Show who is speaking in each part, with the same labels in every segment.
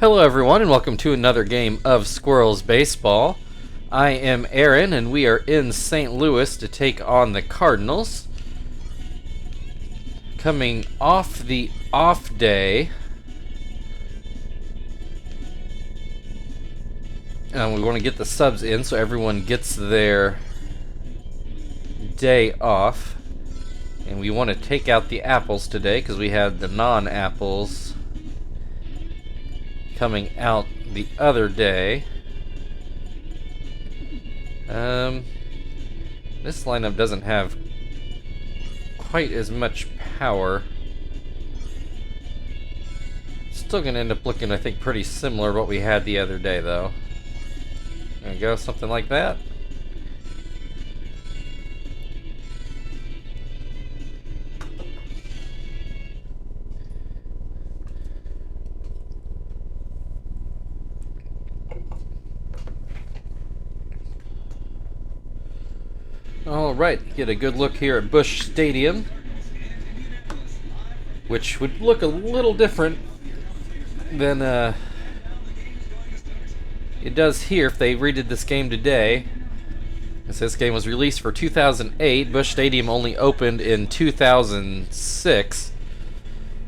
Speaker 1: Hello everyone and welcome to another game of Squirrels Baseball. I am Aaron and we are in St. Louis to take on the Cardinals. Coming off the off day. And we want to get the subs in so everyone gets their day off. And we want to take out the apples today because we had the non-apples coming out the other day. This lineup doesn't have quite as much power. Still gonna end up looking, I think, pretty similar to what we had the other day, though. There we go, something like that. Alright, get a good look here at Busch Stadium, which would look a little different than it does here if they redid this game today. This game was released for 2008. Busch Stadium only opened in 2006.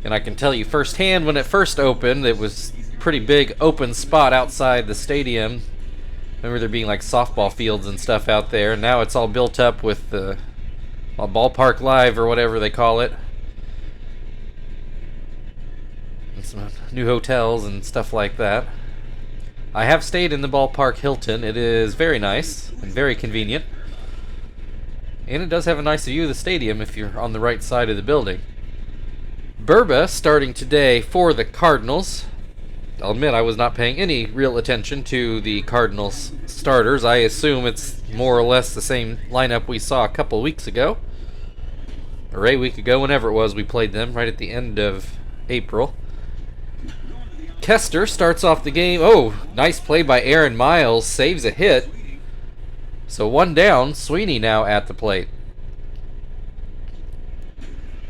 Speaker 1: And I can tell you firsthand, when it first opened, it was a pretty big open spot outside the stadium. Remember there being like softball fields and stuff out there. Now it's all built up with the Ballpark Live or whatever they call it. And some new hotels and stuff like that. I have stayed in the Ballpark Hilton. It is very nice and very convenient. And it does have a nice view of the stadium if you're on the right side of the building. Burba starting today for the Cardinals. I'll admit I was not paying any real attention to the Cardinals starters. I assume it's more or less the same lineup we saw a couple weeks ago. Or a week ago, whenever it was we played them, right at the end of April. Kester starts off the game. Oh, nice play by Aaron Miles. Saves a hit. So one down. Sweeney now at the plate.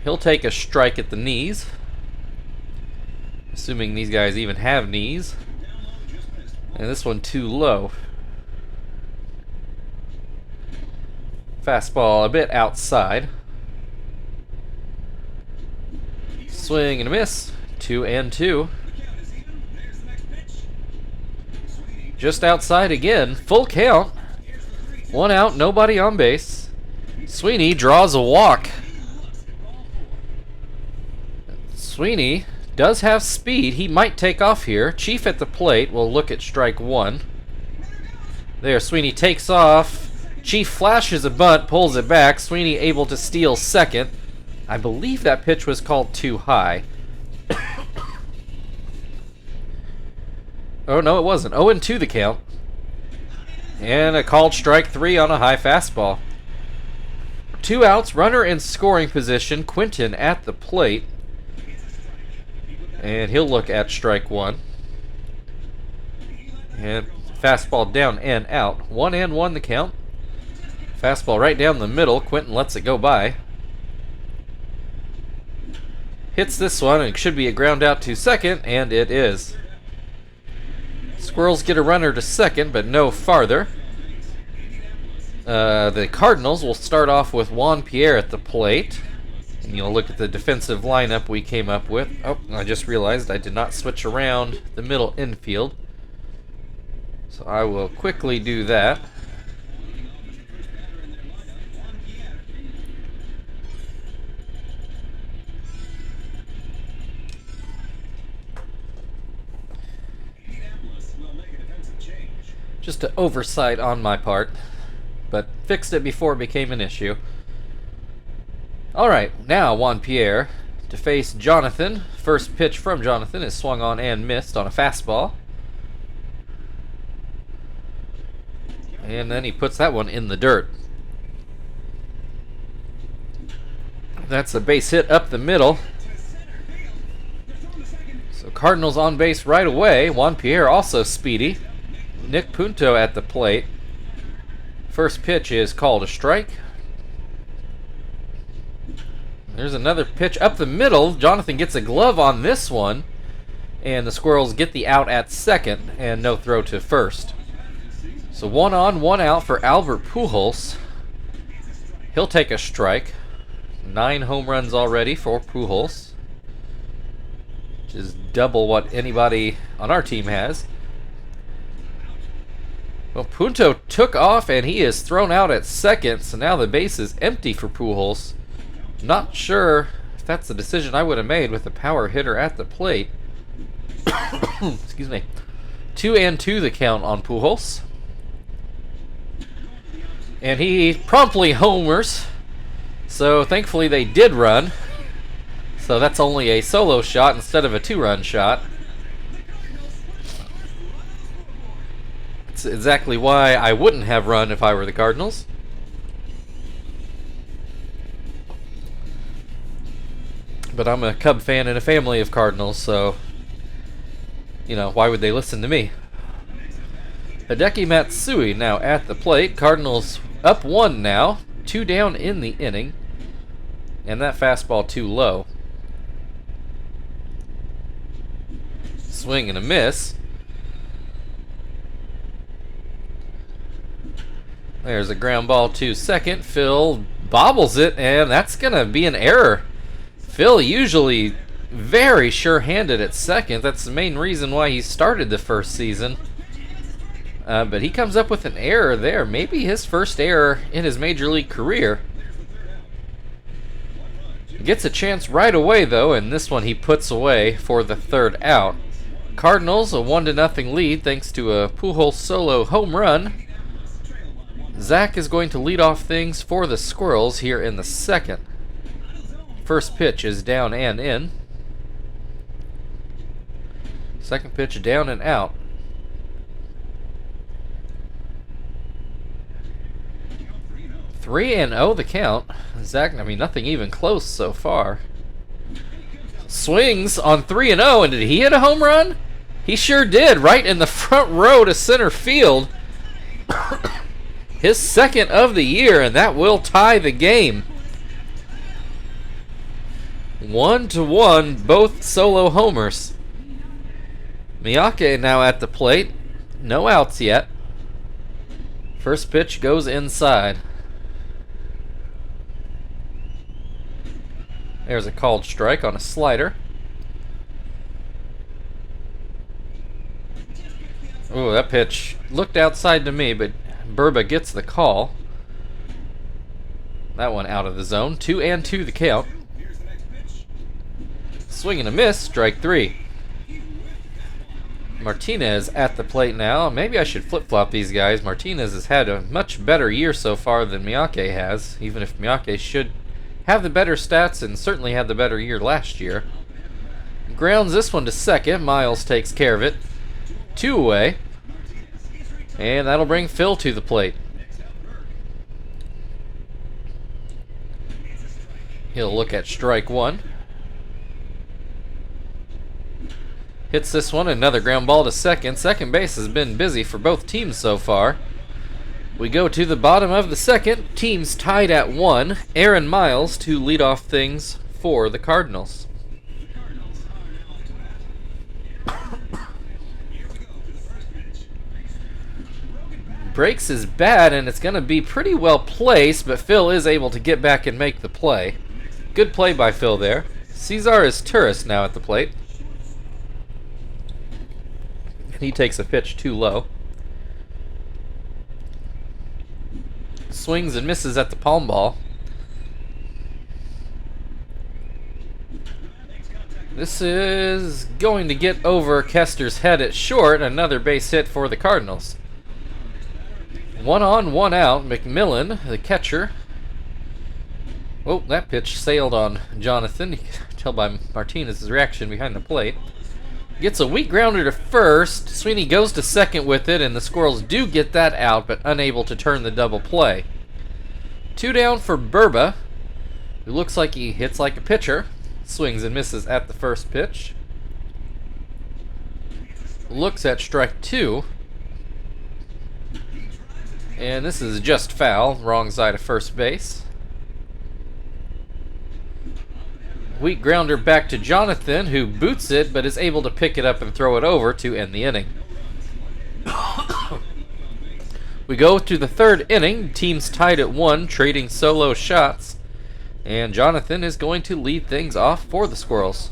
Speaker 1: He'll take a strike at the knees. Assuming these guys even have knees. And this one too low. Fastball a bit outside. Swing and a miss. 2-2. Just outside again. Full count. One out, nobody on base. Sweeney draws a walk. Sweeney does have speed. He might take off here. Chief at the plate. We'll look at strike one. There, Sweeney takes off. Chief flashes a bunt, pulls it back. Sweeney able to steal second. I believe that pitch was called too high. Oh, no, it wasn't. 0-2 the count. And a called strike three on a high fastball. 2 outs, runner in scoring position. Quinton at the plate. And he'll look at strike one. And fastball down and out. 1-1 the count. Fastball right down the middle. Quinton lets it go by. Hits this one, and it should be a ground out to second, and it is. Squirrels get a runner to second, but no farther. The Cardinals will start off with Juan Pierre at the plate. And you'll look at the defensive lineup we came up with. Oh, I just realized I did not switch around the middle infield. So I will quickly do that. Just an oversight on my part, but fixed it before it became an issue. Alright, now Juan Pierre to face Jonathan. First pitch from Jonathan is swung on and missed on a fastball. And then he puts that one in the dirt. That's a base hit up the middle. So Cardinals on base right away. Juan Pierre also speedy. Nick Punto at the plate. First pitch is called a strike. There's another pitch up the middle. Jonathan gets a glove on this one. And the Squirrels get the out at second and no throw to first. So 1 on, 1 out for Albert Pujols. He'll take a strike. 9 home runs already for Pujols, which is double what anybody on our team has. Well, Punto took off and he is thrown out at second, so now the base is empty for Pujols. Not sure if that's the decision I would have made with the power hitter at the plate. Excuse me. 2-2 the count on Pujols. And he promptly homers. So thankfully they did run. So that's only a solo shot instead of a 2-run shot. That's exactly why I wouldn't have run if I were the Cardinals. But I'm a Cub fan in a family of Cardinals, so, you know, why would they listen to me? Hideki Matsui now at the plate. Cardinals up 1 now. 2 down in the inning. And that fastball too low. Swing and a miss. There's a ground ball to second. Phil bobbles it, and that's going to be an error. Phil usually very sure-handed at second. That's the main reason why he started the first season. But he comes up with an error there. Maybe his first error in his major league career. Gets a chance right away, though, and this one he puts away for the 3rd out. Cardinals a 1-0 lead thanks to a Pujols solo home run. Zach is going to lead off things for the Squirrels here in the 2nd. First pitch is down and in. Second pitch down and out. 3-0 the count. Zach, I mean, nothing even close so far. Swings on 3-0, and did he hit a home run? He sure did, right in the front row to center field. His 2nd of the year, and that will tie the game. 1-1, both solo homers. Miyake now at the plate. No outs yet. First pitch goes inside. There's a called strike on a slider. Ooh, that pitch looked outside to me, but Burba gets the call. That one out of the zone. 2-2 the count. Swing and a miss, strike 3. Martinez at the plate now. Maybe I should flip-flop these guys. Martinez has had a much better year so far than Miyake has, even if Miyake should have the better stats and certainly had the better year last year. Grounds this one to second. Miles takes care of it. 2 away. And that'll bring Phil to the plate. He'll look at strike 1. Hits this one, another ground ball to second. Second base has been busy for both teams so far. We go to the bottom of the 2nd. Teams tied at 1. Aaron Miles to lead off things for the Cardinals. Breaks is bad, and it's going to be pretty well placed, but Phil is able to get back and make the play. Good play by Phil there. Cesar is Turris now at the plate. And he takes a pitch too low. Swings and misses at the palm ball. This is going to get over Kester's head at short. Another base hit for the Cardinals. 1 on, 1 out. McMillan, the catcher. Oh, that pitch sailed on Jonathan. You can tell by Martinez's reaction behind the plate. Gets a weak grounder to first. Sweeney goes to second with it, and the Squirrels do get that out, but unable to turn the double play. 2 down for Burba, who looks like he hits like a pitcher. Swings and misses at the first pitch. Looks at strike 2. And this is just foul, wrong side of first base. Weak grounder back to Jonathan, who boots it but is able to pick it up and throw it over to end the inning. We go to the third inning. Teams tied at 1, trading solo shots. And Jonathan is going to lead things off for the Squirrels.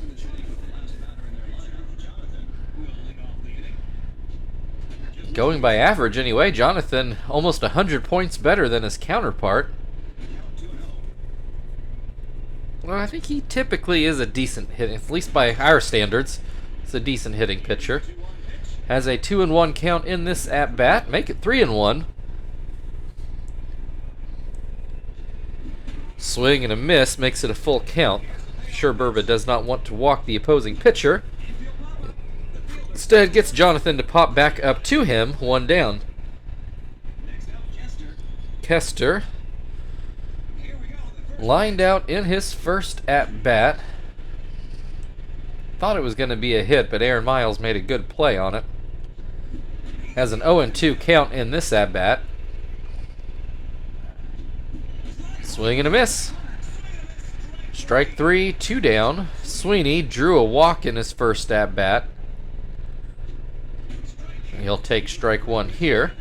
Speaker 1: Going by average anyway, Jonathan almost 100 points better than his counterpart. Well, I think he typically is a decent hitting, at least by our standards. It's a decent hitting pitcher. Has a 2-1 count in this at-bat. Make it 3-1. Swing and a miss makes it a full count. Sure, Burba does not want to walk the opposing pitcher. Instead, gets Jonathan to pop back up to him, 1 down. Kester lined out in his first at-bat. Thought it was going to be a hit, but Aaron Miles made a good play on it. Has an 0-2 count in this at-bat. Swing and a miss. Strike 3, 2 down. Sweeney drew a walk in his first at-bat. He'll take strike 1 here.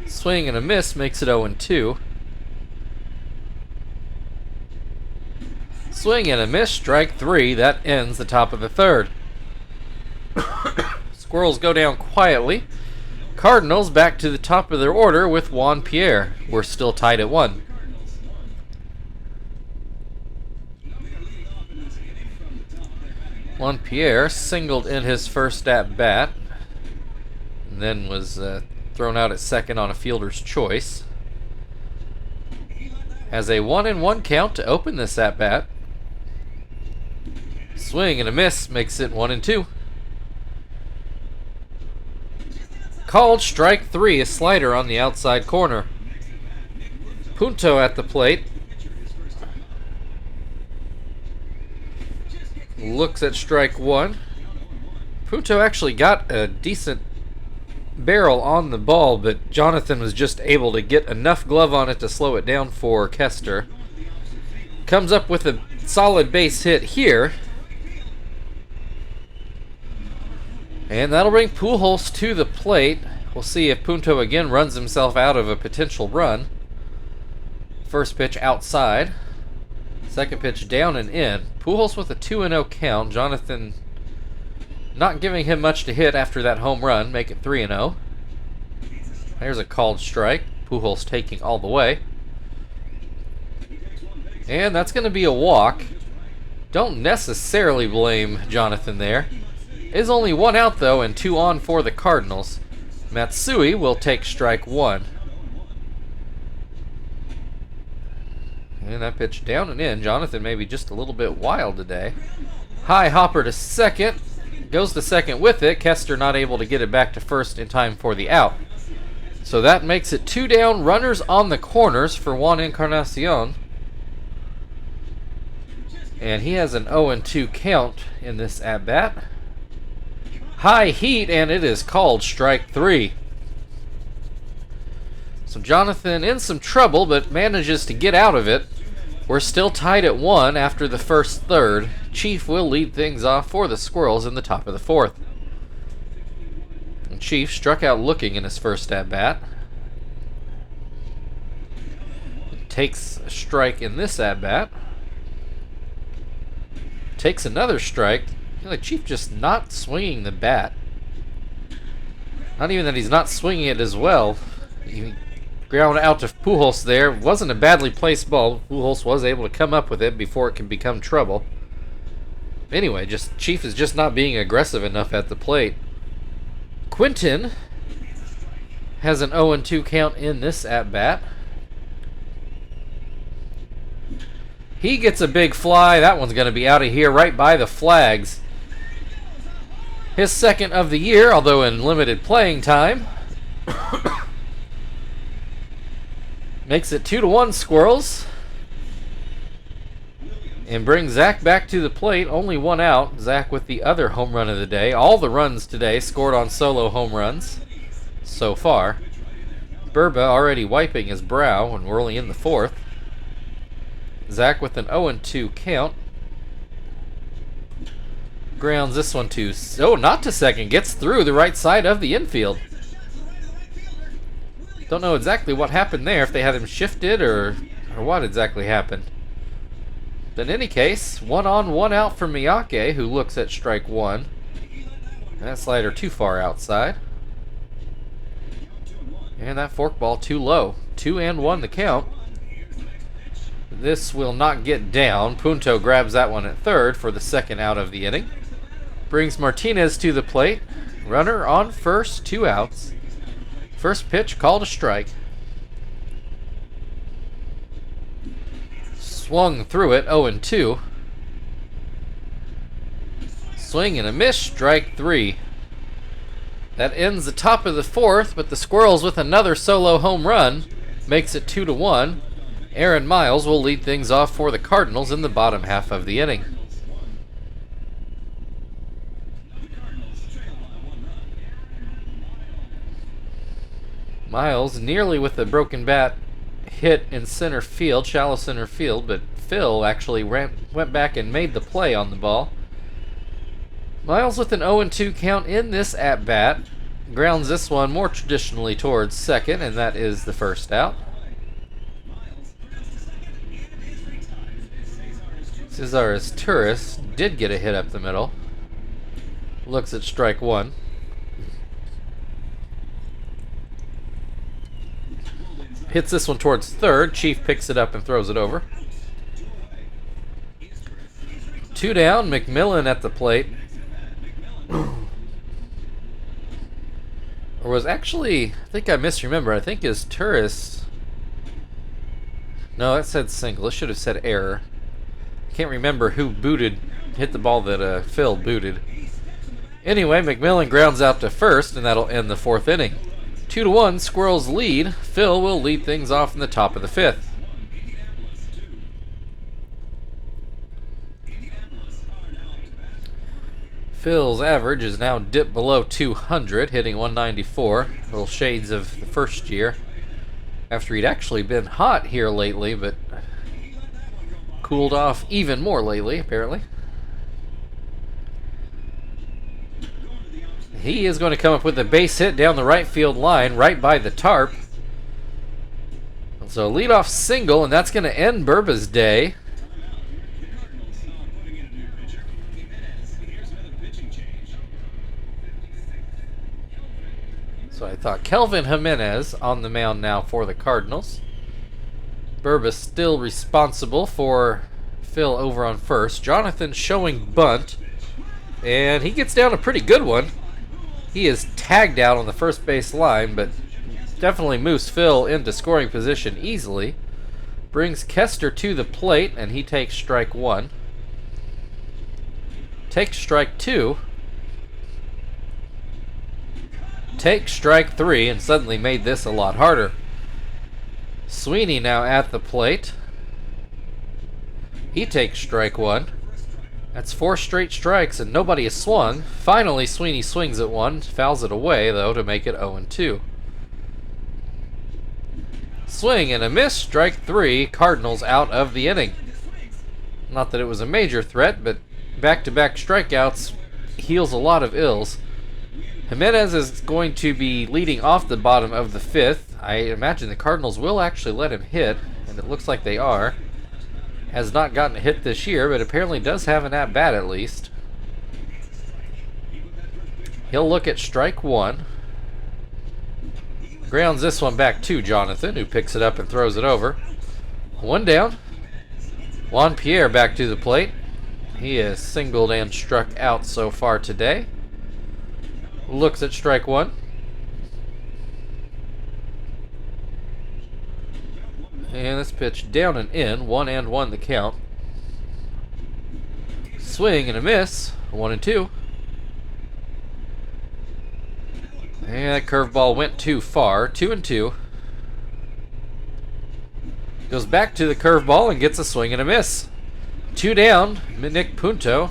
Speaker 1: Swing and a miss makes it 0-2. Swing and a miss, strike 3. That ends the top of the third. Squirrels go down quietly. Cardinals back to the top of their order with Juan Pierre. We're still tied at 1. Juan Pierre singled in his first at-bat, and then was thrown out at second on a fielder's choice. Has a 1-1 count to open this at-bat. Swing and a miss makes it 1-2. Called strike 3, a slider on the outside corner. Punto at the plate. Looks at strike 1. Punto actually got a decent barrel on the ball, but Jonathan was just able to get enough glove on it to slow it down for Kester. Comes up with a solid base hit here. And that'll bring Pujols to the plate. We'll see if Punto again runs himself out of a potential run. First pitch outside. Second pitch down and in. Pujols with a 2-0 count. Jonathan not giving him much to hit after that home run. Make it 3-0. There's a called strike. Pujols taking all the way. And that's going to be a walk. Don't necessarily blame Jonathan there. Is only 1 out though, and 2 on for the Cardinals. Matsui will take strike 1. And that pitch down and in. Jonathan maybe just a little bit wild today. High hopper to second. Goes to second with it. Kester not able to get it back to first in time for the out. So that makes it 2 down. Runners on the corners for Juan Encarnacion. And he has an 0-2 count in this at-bat. High heat, and it is called strike 3. So Jonathan in some trouble, but manages to get out of it. We're still tied at 1 after the first third. Chief will lead things off for the Squirrels in the top of the 4th. And Chief struck out looking in his first at-bat. Takes a strike in this at-bat. Takes another strike. I feel like Chief just not swinging the bat. Not even that he's not swinging it as well. He ground out to Pujols there. Wasn't a badly placed ball. Pujols was able to come up with it before it can become trouble. Anyway, just Chief is just not being aggressive enough at the plate. Quinton has an 0-2 count in this at-bat. He gets a big fly. That one's going to be out of here right by the flags. His second of the year, although in limited playing time. Makes it 2-1 Squirrels. And brings Zach back to the plate. Only 1 out. Zach with the other home run of the day. All the runs today scored on solo home runs so far. Burba already wiping his brow, and we're only in the 4th. Zach with an 0-2 count. Grounds this one to, oh, not to second, gets through the right side of the infield. Don't know exactly what happened there, if they had him shifted or what exactly happened. But in any case, 1 on, 1 out for Miyake, who looks at strike 1. And that slider too far outside. And that forkball too low. 2-1 the count. This will not get down. Punto grabs that one at third for the second out of the inning. Brings Martinez to the plate. Runner on first, 2 outs. First pitch called a strike. Swung through it, 0-2. Swing and a miss, strike 3. That ends the top of the fourth, but the Squirrels with another solo home run makes it 2-1. Aaron Miles will lead things off for the Cardinals in the bottom half of the inning. Miles nearly with a broken bat hit in center field, shallow center field, but Phil actually went back and made the play on the ball. Miles with an 0-2 count in this at-bat. Grounds this one more traditionally towards second, and that is the first out. Cesar's Turris did get a hit up the middle. Looks at strike 1. Hits this one towards third. Chief picks it up and throws it over. 2 down, McMillan at the plate. Or was actually, I think I misremember. I think his Turris. No, that said single. It should have said error. I can't remember who hit the ball that Phil booted. Anyway, McMillan grounds out to first, and that'll end the fourth inning. 2-1, Squirrels lead. Phil will lead things off in the top of the fifth. Phil's average is now dipped below 200, hitting 194. Little shades of the first year. After he'd actually been hot here lately, but cooled off even more lately, apparently. He is going to come up with a base hit down the right field line, right by the tarp. So leadoff single, and that's going to end Burba's day. So I thought Kelvin Jimenez on the mound now for the Cardinals. Burba still responsible for Phil over on first. Jonathan showing bunt, and he gets down a pretty good one. He is tagged out on the first base line, but definitely moves Phil into scoring position easily. Brings Kester to the plate, and he takes strike 1. Takes strike 2. Takes strike 3, and suddenly made this a lot harder. Sweeney now at the plate. He takes strike 1. That's 4 straight strikes, and nobody has swung. Finally, Sweeney swings at one, fouls it away, though, to make it 0-2. Swing and a miss, strike 3, Cardinals out of the inning. Not that it was a major threat, but back-to-back strikeouts heals a lot of ills. Jimenez is going to be leading off the bottom of the fifth. I imagine the Cardinals will actually let him hit, and it looks like they are. Has not gotten a hit this year, but apparently does have an at-bat at least. He'll look at strike 1. Grounds this one back to Jonathan, who picks it up and throws it over. 1 down. Juan Pierre back to the plate. He is singled and struck out so far today. Looks at strike 1. And this pitch down and in, 1-1 the count. Swing and a miss, 1-2. And that curveball went too far, 2-2. Goes back to the curveball and gets a swing and a miss. 2 down, Nick Punto,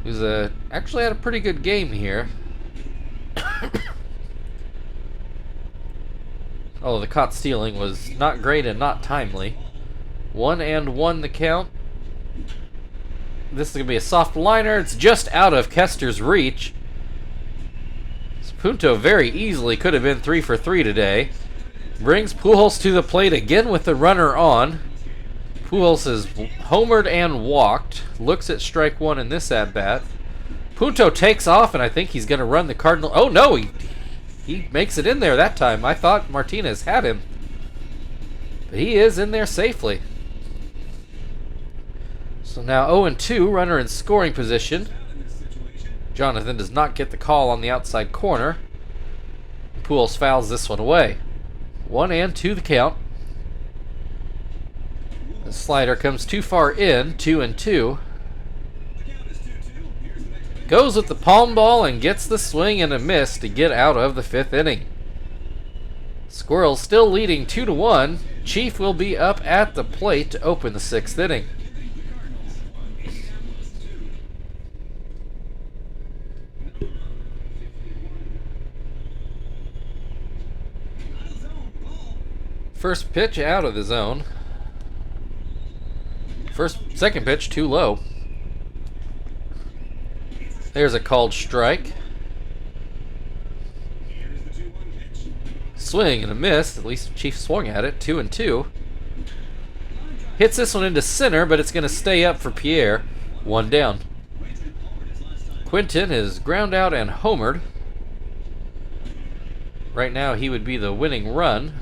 Speaker 1: who's actually had a pretty good game here. Although the caught stealing was not great and not timely. 1-1 the count. This is going to be a soft liner. It's just out of Kester's reach. Punto very easily could have been 3 for 3 today. Brings Pujols to the plate again with the runner on. Pujols has homered and walked. Looks at strike 1 in this at-bat. Punto takes off, and I think he's going to run the Cardinal. Oh, no, he makes it in there that time. I thought Martinez had him. But he is in there safely. So now 0-2, runner in scoring position. Jonathan does not get the call on the outside corner. Pujols fouls this one away. 1-2 the count. The slider comes too far in, 2-2. Goes with the palm ball and gets the swing and a miss to get out of the 5th inning. Squirrels still leading 2-1. Chief will be up at the plate to open the 6th inning. First pitch out of the zone. Second pitch too low. There's a called strike. Swing and a miss. At least Chief swung at it. 2-2. Hits this one into center, but it's going to stay up for Pierre. 1 down. Quinton is ground out and homered. Right now he would be the winning run.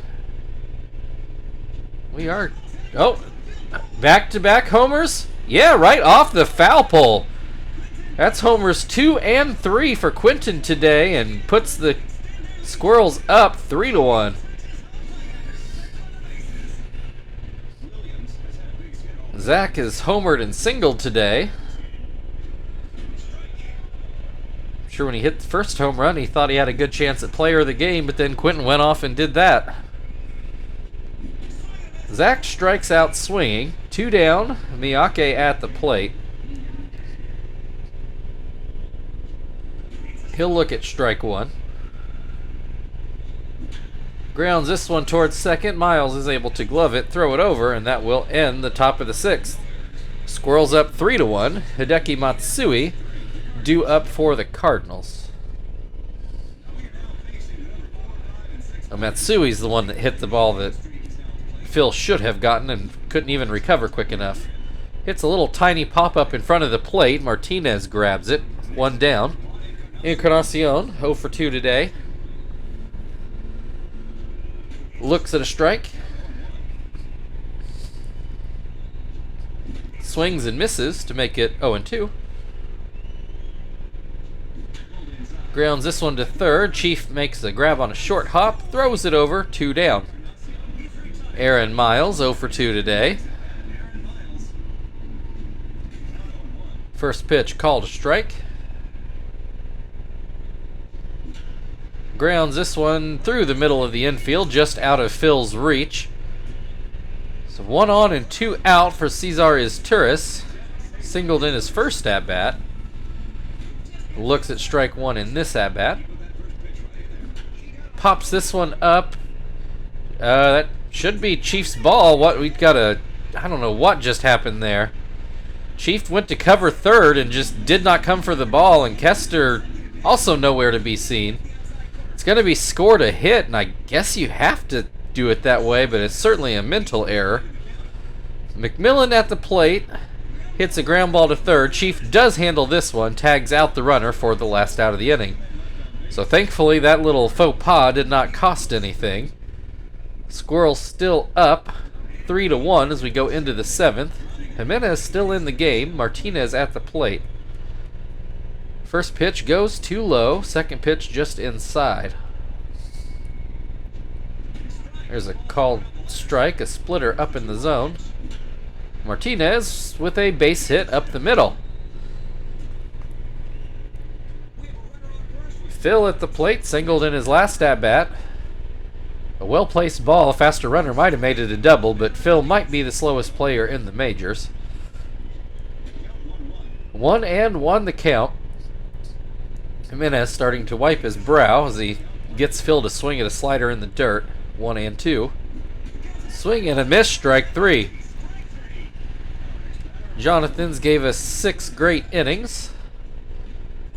Speaker 1: We are... Oh! Back-to-back homers? Yeah, right off the foul pole. That's homers 2 and 3 for Quinton today and puts the Squirrels up 3-1. Zach is homered and singled today. I'm sure when he hit the first home run, he thought he had a good chance at player of the game, but then Quinton went off and did that. Zach strikes out swinging. 2 down. Miyake at the plate. He'll look at strike 1. Grounds this one towards second. Miles is able to glove it, throw it over, and that will end the top of the 6th. Squirrels up 3-1. Hideki Matsui due up for the Cardinals. Matsui's the one that hit the ball that Phil should have gotten and couldn't even recover quick enough. Hits a little tiny pop-up in front of the plate. Martinez grabs it. 1 down. Encarnacion, 0 for 2 today. Looks at a strike. Swings and misses to make it 0-2. Grounds this one to third. Chief makes a grab on a short hop. Throws it over. 2 down. Aaron Miles, 0 for 2 today. First pitch called a strike. Grounds this one through the middle of the infield, just out of Phil's reach. So 1 on and 2 out for Cesar Izturis. Singled in his first at-bat. Looks at strike 1 in this at-bat. Pops this one up. That should be Chief's ball. I don't know what just happened there. Chief went to cover third and just did not come for the ball, and Kester also nowhere to be seen. It's going to be scored a hit, and I guess you have to do it that way, but it's certainly a mental error. McMillan at the plate. Hits a ground ball to third. Chief does handle this one. Tags out the runner for the last out of the inning. So thankfully that little faux pas did not cost anything. Squirrels still up 3-1 as we go into the 7th. Jimenez still in the game. Martinez at the plate. First pitch goes too low. Second pitch just inside. There's a called strike, a splitter up in the zone. Martinez with a base hit up the middle. Phil at the plate, singled in his last at-bat. A well-placed ball, a faster runner might have made it a double, but Phil might be the slowest player in the majors. 1-1 the count. Jimenez starting to wipe his brow as he gets Phil to swing at a slider in the dirt. 1-2. Swing and a miss, strike 3. Jonathan's gave us 6 great innings.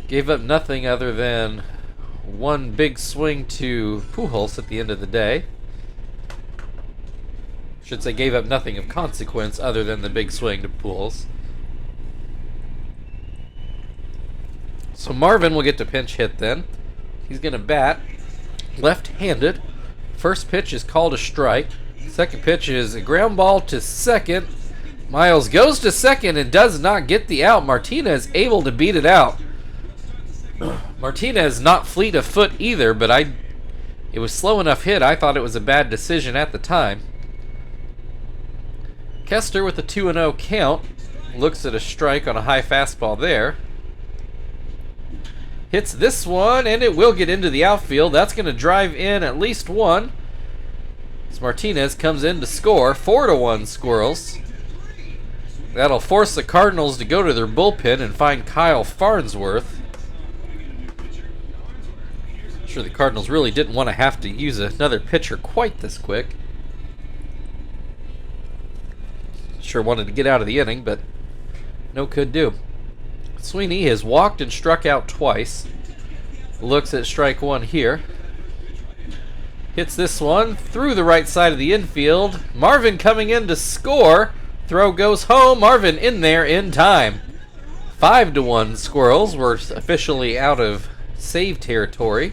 Speaker 1: Gave up nothing other than one big swing to Pujols at the end of the day. Should say gave up nothing of consequence other than the big swing to Pujols. So Marvin will get to pinch hit then. He's going to bat left-handed. First pitch is called a strike. Second pitch is a ground ball to second. Miles goes to second and does not get the out. Martinez able to beat it out. Martinez not fleet of foot either, but it was slow enough hit. I thought it was a bad decision at the time. Kester with a 2-0 count. Looks at a strike on a high fastball there. Hits this one, and it will get into the outfield. That's going to drive in at least one. As Martinez comes in to score. 4-1 Squirrels. That'll force the Cardinals to go to their bullpen and find Kyle Farnsworth. I'm sure the Cardinals really didn't want to have to use another pitcher quite this quick. Sure wanted to get out of the inning, but no could do. Sweeney has walked and struck out twice. Looks at strike one here. Hits this one through the right side of the infield. Marvin coming in to score. Throw goes home. Marvin in there in time. 5-1 Squirrels. We're officially out of save territory.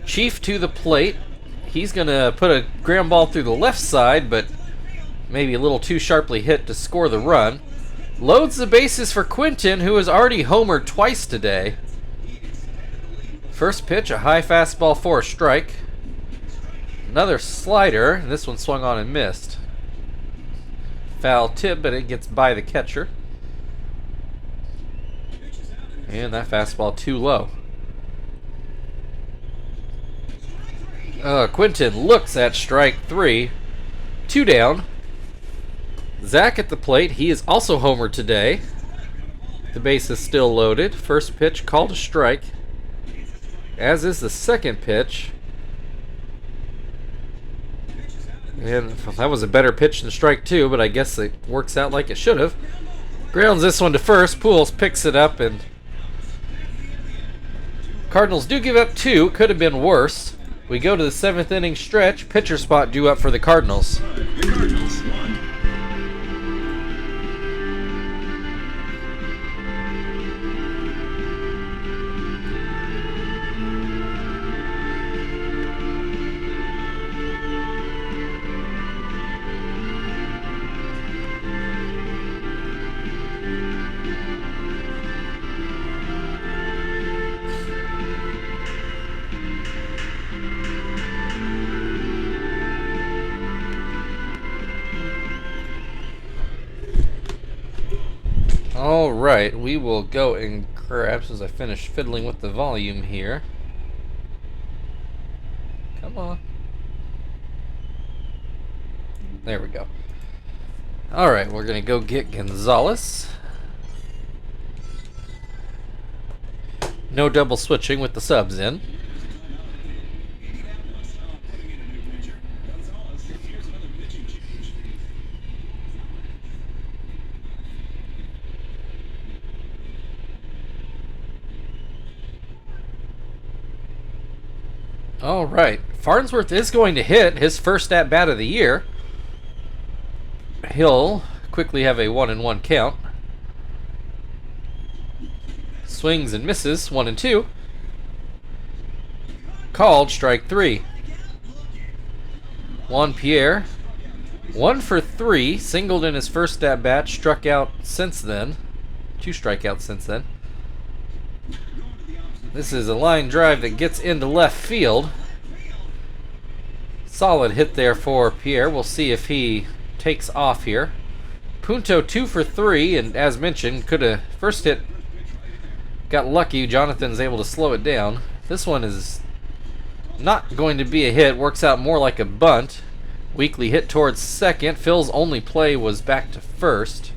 Speaker 1: Chief to the plate. He's going to put a ground ball through the left side, but maybe a little too sharply hit to score the run. Loads the bases for Quinton, who has already homered twice today. First pitch, a high fastball for a strike. Another slider, and this one swung on and missed. Foul tip, but it gets by the catcher. And that fastball too low. Quinton looks at strike 3. 2 down. Zach at the plate. He is also homered today. The base is still loaded. First pitch called a strike. As is the second pitch. And that was a better pitch than strike 2, but I guess it works out like it should have. Grounds this one to first. Pujols picks it up, and Cardinals do give up 2. Could have been worse. We go to the 7th inning stretch. Pitcher spot due up for the Cardinals. Alright, we will go and grab, as I finish fiddling with the volume here. Come on. There we go. Alright, we're going to go get Gonzalez. No double switching with the subs in. All right, Farnsworth is going to hit his first at-bat of the year. He'll quickly have a 1-1 count. Swings and misses, 1-2. Called strike 3. Juan Pierre, 1 for 3, singled in his first at-bat, struck out since then. 2 strikeouts since then. This is a line drive that gets into left field. Solid hit there for Pierre. We'll see if he takes off here. Punto 2 for 3, and as mentioned, could have first hit. Got lucky. Jonathan's able to slow it down. This one is not going to be a hit. Works out more like a bunt. Weakly hit towards second. Phil's only play was back to first.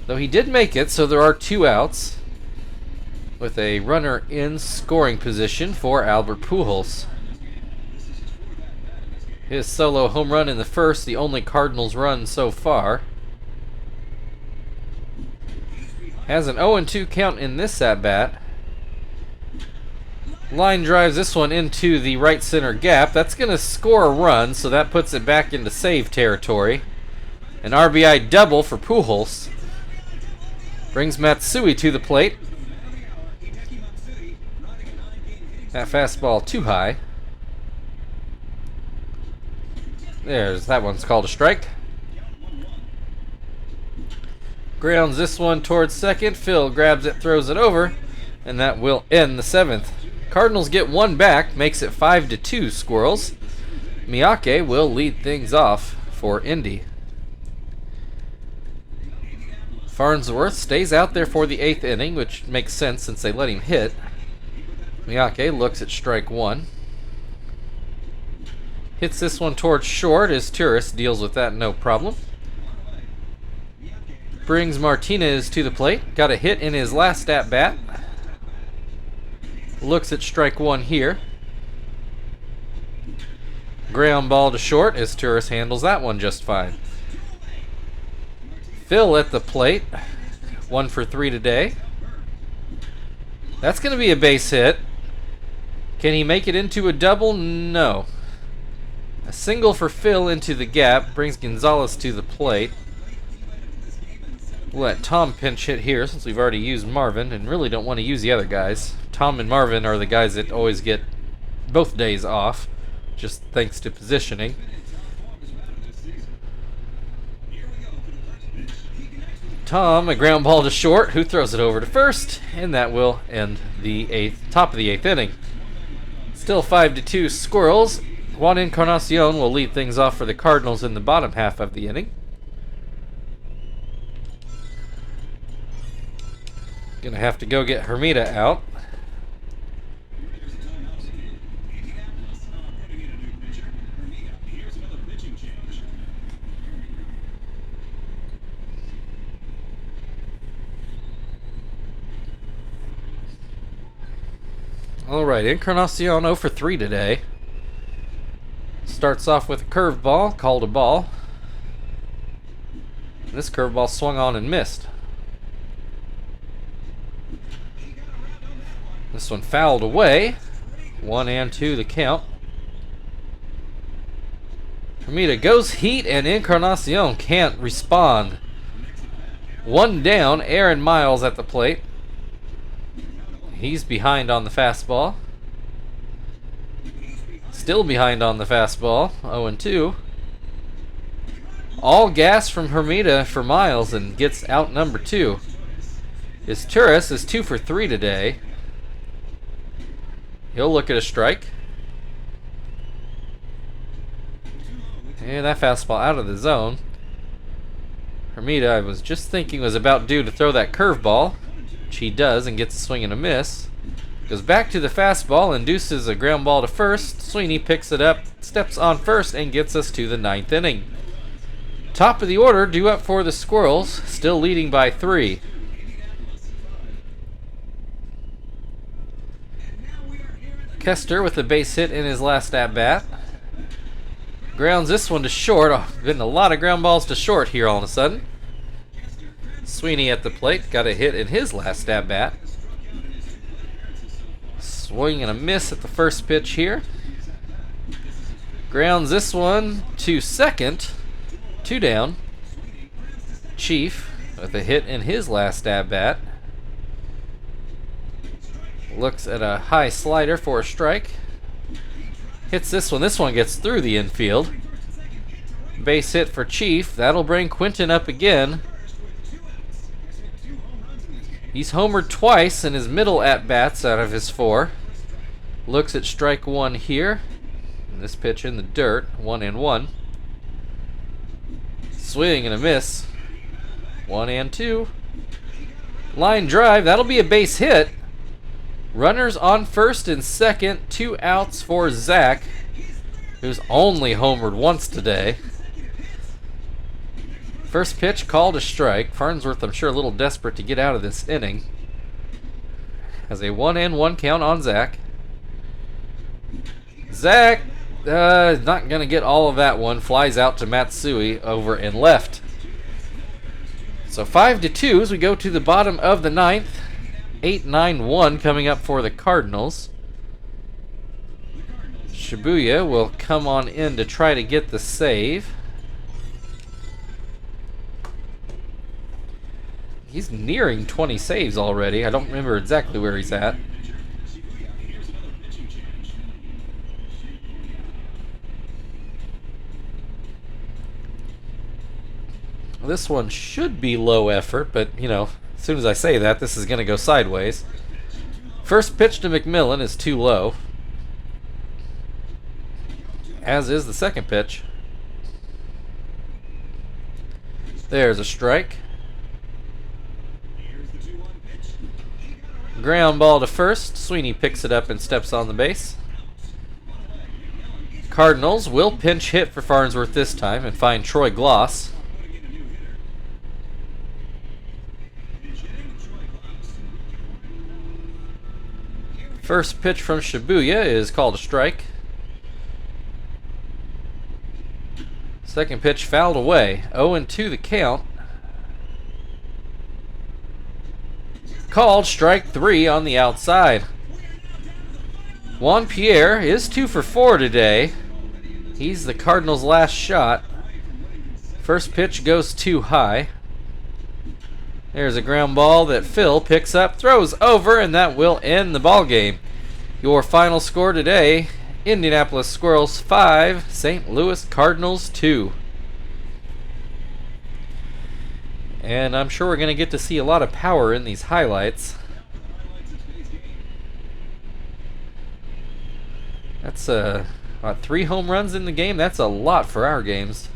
Speaker 1: Though he did make it, so there are 2 outs. With a runner in scoring position for Albert Pujols. His solo home run in the first, the only Cardinals run so far. Has an 0-2 count in this at-bat. Line drives this one into the right center gap. That's going to score a run, so that puts it back into save territory. An RBI double for Pujols. Brings Matsui to the plate. That fastball too high. That one's called a strike. Grounds this one towards second. Phil grabs it, throws it over, and that will end the 7th. Cardinals get one back, makes it 5-2 Squirrels. Miyake will lead things off for Indy. Farnsworth stays out there for the 8th inning, which makes sense since they let him hit. Miyake looks at strike one. Hits this one towards short as Turris deals with that no problem. Brings Martinez to the plate. Got a hit in his last at-bat. Looks at strike one here. Ground ball to short as Turris handles that one just fine. Phil at the plate. 1 for 3 today. That's going to be a base hit. Can he make it into a double? No. A single for Phil into the gap. Brings Gonzalez to the plate. We'll let Tom pinch hit here since we've already used Marvin and really don't want to use the other guys. Tom and Marvin are the guys that always get both days off, just thanks to positioning. Tom, a ground ball to short, who throws it over to first, and that will end the top of the 8th inning. Still 5-2 Squirrels. Juan Encarnacion will lead things off for the Cardinals in the bottom half of the inning. Gonna have to go get Hermida out. Alright, Encarnacion 0 for 3 today. Starts off with a curveball, called a ball. This curveball swung on and missed. This one fouled away. 1-2 the count. Hermida goes heat and Encarnacion can't respond. One down, Aaron Miles at the plate. He's behind on the fastball. Still behind on the fastball. 0-2. All gas from Hermida for Miles and gets out number 2. His Turris is 2 for 3 today. He'll look at a strike. And that fastball out of the zone. Hermida, I was just thinking, was about due to throw that curveball, which he does and gets a swing and a miss. Goes back to the fastball, induces a ground ball to first. Sweeney picks it up, steps on first, and gets us to the 9th inning. Top of the order, due up for the Squirrels, still leading by 3. Kester with a base hit in his last at-bat. Grounds this one to short. Oh, been a lot of ground balls to short here all of a sudden. Sweeney at the plate, got a hit in his last at-bat. Swing and a miss at the first pitch here. Grounds this one to second. 2 down. Chief with a hit in his last at-bat. Looks at a high slider for a strike. Hits this one. This one gets through the infield. Base hit for Chief. That'll bring Quinton up again. He's homered twice in his middle at-bats out of his 4. Looks at strike 1 here. And this pitch in the dirt. 1-1. Swing and a miss. 1-2. Line drive. That'll be a base hit. Runners on first and second. 2 outs for Zach, who's only homered once today. First pitch called a strike. Farnsworth, I'm sure, a little desperate to get out of this inning. Has a 1-1 count on Zach. Zach Not going to get all of that one. Flies out to Matsui over and left. So 5-2 as we go to the bottom of the ninth. 8-9-1 coming up for the Cardinals. Shibuya will come on in to try to get the save. He's nearing 20 saves already. I don't remember exactly where he's at. This one should be low effort, but, you know, as soon as I say that, this is going to go sideways. First pitch to McMillan is too low, as is the second pitch. There's a strike. Ground ball to first. Sweeney picks it up and steps on the base. Cardinals will pinch hit for Farnsworth this time and find Troy Gloss. First pitch from Shibuya is called a strike. Second pitch fouled away. 0-2 the count. Called strike 3 on the outside. Juan Pierre is 2 for 4 today. He's the Cardinals' last shot. First pitch goes too high. There's a ground ball that Phil picks up, throws over, and that will end the ball game. Your final score today, Indianapolis Squirrels 5, St. Louis Cardinals 2. And I'm sure we're going to get to see a lot of power in these highlights. That's about 3 home runs in the game. That's a lot for our games.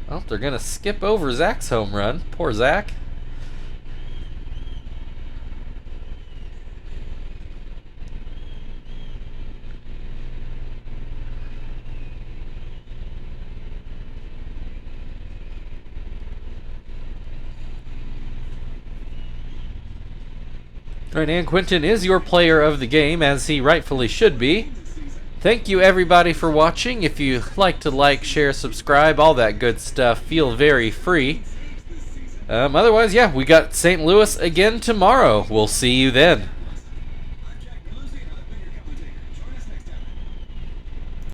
Speaker 1: Well, they're going to skip over Zach's home run. Poor Zach. All right, and Quentin is your player of the game, as he rightfully should be. Thank you, everybody, for watching. If you like to like, share, subscribe, all that good stuff, feel very free. Otherwise, yeah, we got St. Louis again tomorrow. We'll see you then.